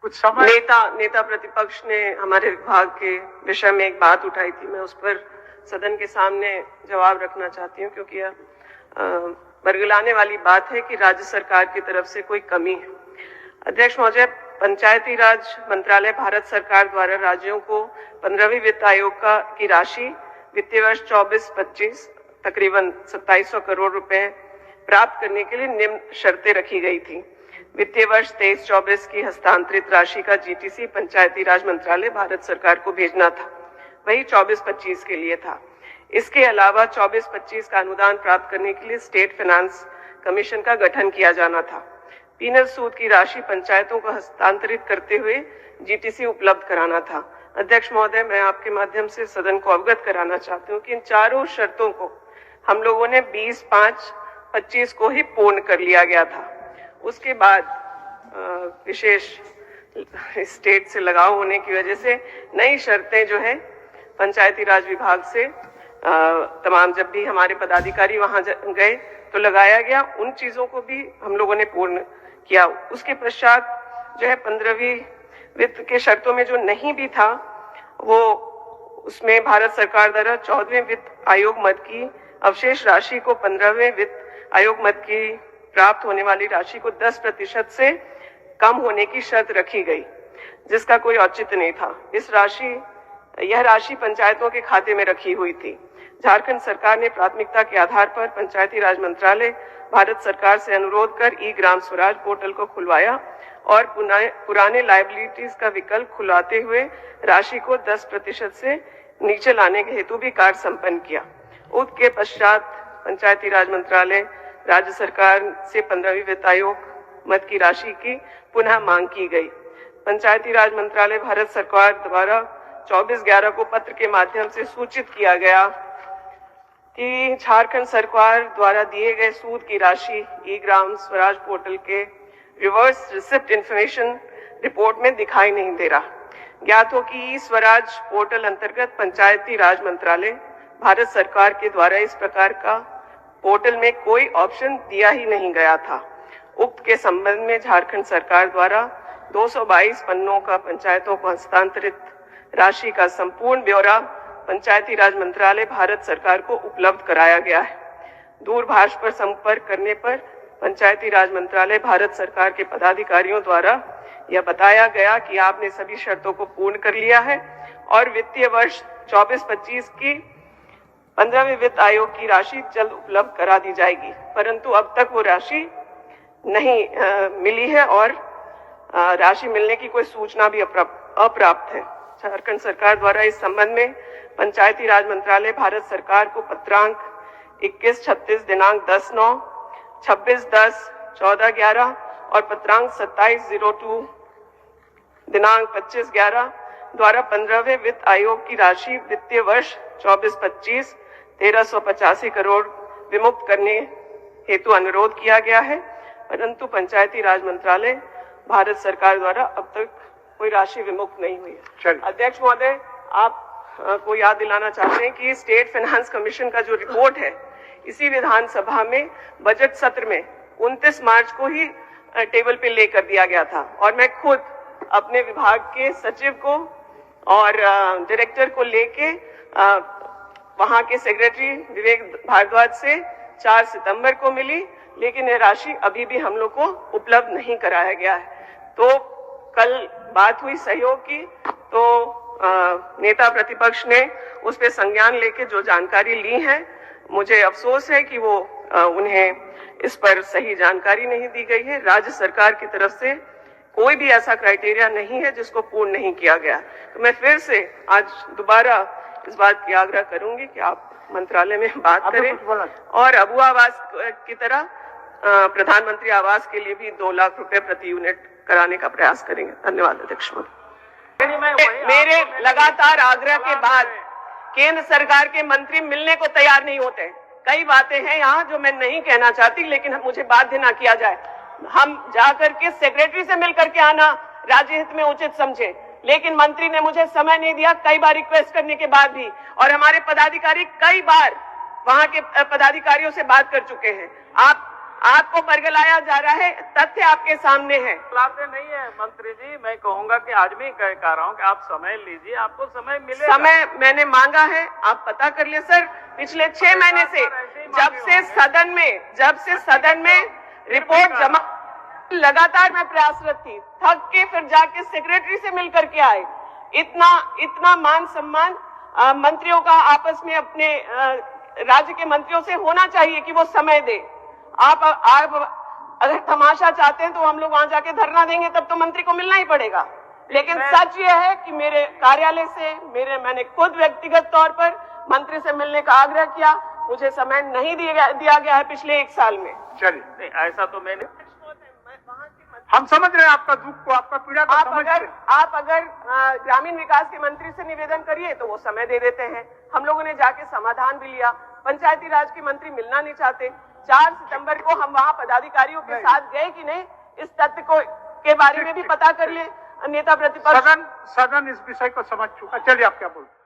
कुछ समय नेता प्रतिपक्ष ने हमारे विभाग के विषय में एक बात उठाई थी, मैं उस पर सदन के सामने जवाब रखना चाहती हूँ, क्योंकि यह बरगलाने वाली बात है कि राज्य सरकार की तरफ से कोई कमी है। अध्यक्ष महोदय, पंचायती राज मंत्रालय भारत सरकार द्वारा राज्यों को 15वीं वित्त आयोग की राशि वित्तीय वर्ष 24-25 तकरीबन 2700 करोड़ रुपए प्राप्त करने के लिए निम्न शर्तें रखी गई थी। वित्तीय वर्ष 23-24 की हस्तांतरित राशि का जीटीसी पंचायती राज मंत्रालय भारत सरकार को भेजना था, वही 24-25 के लिए था। इसके अलावा 24-25 का अनुदान प्राप्त करने के लिए स्टेट फाइनेंस कमीशन का गठन किया जाना था। पीनल सूद की राशि पंचायतों को हस्तांतरित करते हुए जीटीसी उपलब्ध कराना था। अध्यक्ष महोदय, मैं आपके माध्यम से सदन को अवगत कराना चाहती हूँ कि इन चारों शर्तों को हम लोगों ने 20-5-25 को ही पूर्ण कर लिया गया था। उसके बाद विशेष स्टेट से लगाव होने की वजह से नई शर्तें जो है पंचायती राज विभाग से तमाम, जब भी हमारे पदाधिकारी वहां गए तो लगाया गया, उन चीजों को भी हम लोगों ने पूर्ण किया। उसके पश्चात जो है 15वीं वित्त के शर्तों में जो नहीं भी था, वो उसमें भारत सरकार द्वारा 14वें वित्त आयोग मद की अवशेष राशि को 15वें वित्त आयोग मद की प्राप्त होने वाली राशि को 10% से कम होने की शर्त रखी गई, जिसका कोई औचित्य नहीं था। यह राशि पंचायतों के खाते में रखी हुई थी। झारखंड सरकार ने प्राथमिकता के आधार पर पंचायती राज मंत्रालय भारत सरकार से अनुरोध कर ई ग्राम स्वराज पोर्टल को खुलवाया और पुराने लायबिलिटीज का विकल्प खुलवाते हुए राशि को 10% से नीचे लाने के हेतु भी कार्य संपन्न किया। उसके पश्चात पंचायती राज मंत्रालय राज्य सरकार से 15वीं वित्त आयोग मद की राशि की पुनः मांग की गई। पंचायती राज मंत्रालय भारत सरकार द्वारा 24/11 को पत्र के माध्यम से सूचित किया गया कि झारखंड सरकार द्वारा दिए गए सूद की राशि ई ग्राम स्वराज पोर्टल के रिवर्स रिसिप्ट इंफॉर्मेशन रिपोर्ट में दिखाई नहीं दे रहा। ज्ञात हो कि ई स्वराज पोर्टल अंतर्गत पंचायती राज मंत्रालय भारत सरकार के द्वारा इस प्रकार का पोर्टल में कोई ऑप्शन दिया ही नहीं गया था। उक्त के संबंध में झारखंड सरकार द्वारा 222 पन्नों का पंचायतों को हस्तांतरित राशि का संपूर्ण ब्यौरा पंचायती राज मंत्रालय भारत सरकार को उपलब्ध कराया गया है। दूरभाष पर संपर्क करने पर पंचायती राज मंत्रालय भारत सरकार के पदाधिकारियों द्वारा यह बताया गया कि आपने सभी शर्तों को पूर्ण कर लिया है और वित्तीय वर्ष 24-25 की 15वें वित्त आयोग की राशि जल्द उपलब्ध करा दी जाएगी, परंतु अब तक वो राशि नहीं मिली है और राशि मिलने की कोई सूचना भी अप्राप्त है। झारखंड सरकार द्वारा इस संबंध में पंचायती राज मंत्रालय भारत सरकार को पत्रांक 21-36 दिनांक 10/9, 26-10, 14/11 और पत्रांक 27-02 दिनांक 25/11 द्वारा 15वें वित्त आयोग की राशि वित्तीय वर्ष 24-25 1385 करोड़ विमुक्त करने हेतु अनुरोध किया गया है, परंतु पंचायती राज मंत्रालय भारत सरकार द्वारा अब तक कोई राशि विमुक्त नहीं हुई है। अध्यक्ष महोदय, आप को याद दिलाना चाहते हैं कि स्टेट फाइनेंस कमीशन का जो रिपोर्ट है, इसी विधानसभा में बजट सत्र में 29 मार्च को ही टेबल पे लेकर दिया गया था और मैं खुद अपने विभाग के सचिव को और डायरेक्टर को लेके वहां के सेक्रेटरी विवेक भारद्वाज से 4 सितंबर को मिली, लेकिन यह राशि अभी भी हम लोग को उपलब्ध नहीं कराया गया है। तो कल बात हुई सहयोग की, तो नेता प्रतिपक्ष ने उस पे संज्ञान लेके जो जानकारी ली है, मुझे अफसोस है कि वो उन्हें इस पर सही जानकारी नहीं दी गई है। राज्य सरकार की तरफ से कोई भी ऐसा क्राइटेरिया नहीं है जिसको पूर्ण नहीं किया गया। तो मैं फिर से आज दोबारा इस बात की आग्रह करूंगी कि आप मंत्रालय में बात करें और अबुआ आवास की तरह प्रधानमंत्री आवास के लिए भी 2 लाख रुपए प्रति यूनिट कराने का प्रयास करेंगे। धन्यवाद अध्यक्ष महोदय। मेरे लगातार आग्रह के बाद केंद्र सरकार के मंत्री मिलने को तैयार नहीं होते। कई बातें हैं यहाँ जो मैं नहीं कहना चाहती, लेकिन मुझे बाध्य ना किया जाए। हम जाकर के सेक्रेटरी से मिलकर के आना राज्य हित में उचित समझे, लेकिन मंत्री ने मुझे समय नहीं दिया कई बार रिक्वेस्ट करने के बाद भी, और हमारे पदाधिकारी कई बार वहां के पदाधिकारियों से बात कर चुके हैं। आप आपको बरगलाया जा रहा है, तथ्य आपके सामने है। लाते नहीं है मंत्री जी, मैं कहूंगा कि आज भी कह रहा हूं कि आप समय लीजिए, आपको समय मिलेगा। समय मैंने मांगा है, आप पता कर लिए सर। पिछले 6 महीने से जब से सदन में रिपोर्ट जमा, लगातार मैं प्रयासरत थी, थक के फिर जाके सेक्रेटरी से मिल करके आए। इतना मान सम्मान मंत्रियों का आपस में अपने राज्य के मंत्रियों से होना चाहिए कि वो समय दे। आप अगर तमाशा चाहते हैं तो हम लोग वहां जाके धरना देंगे, तब तो मंत्री को मिलना ही पड़ेगा। लेकिन सच ये है कि मेरे कार्यालय से मैंने खुद व्यक्तिगत तौर पर मंत्री से मिलने का आग्रह किया, मुझे समय नहीं दिया गया है पिछले 1 साल में। चलिए, ऐसा तो मैंने, हम समझ रहे हैं आपका दुख को, आपका पीड़ा को आप अगर ग्रामीण विकास के मंत्री से निवेदन करिए तो वो समय दे देते हैं। हम लोगों ने जाके समाधान भी लिया। पंचायती राज के मंत्री मिलना नहीं चाहते। 4 सितंबर को हम वहां पदाधिकारियों के साथ गए कि नहीं, इस तथ्य के बारे में भी पता कर ले नेता प्रतिपक्ष। सदन इस विषय को समझ चुका। चलिए, आप क्या बोलते हैं?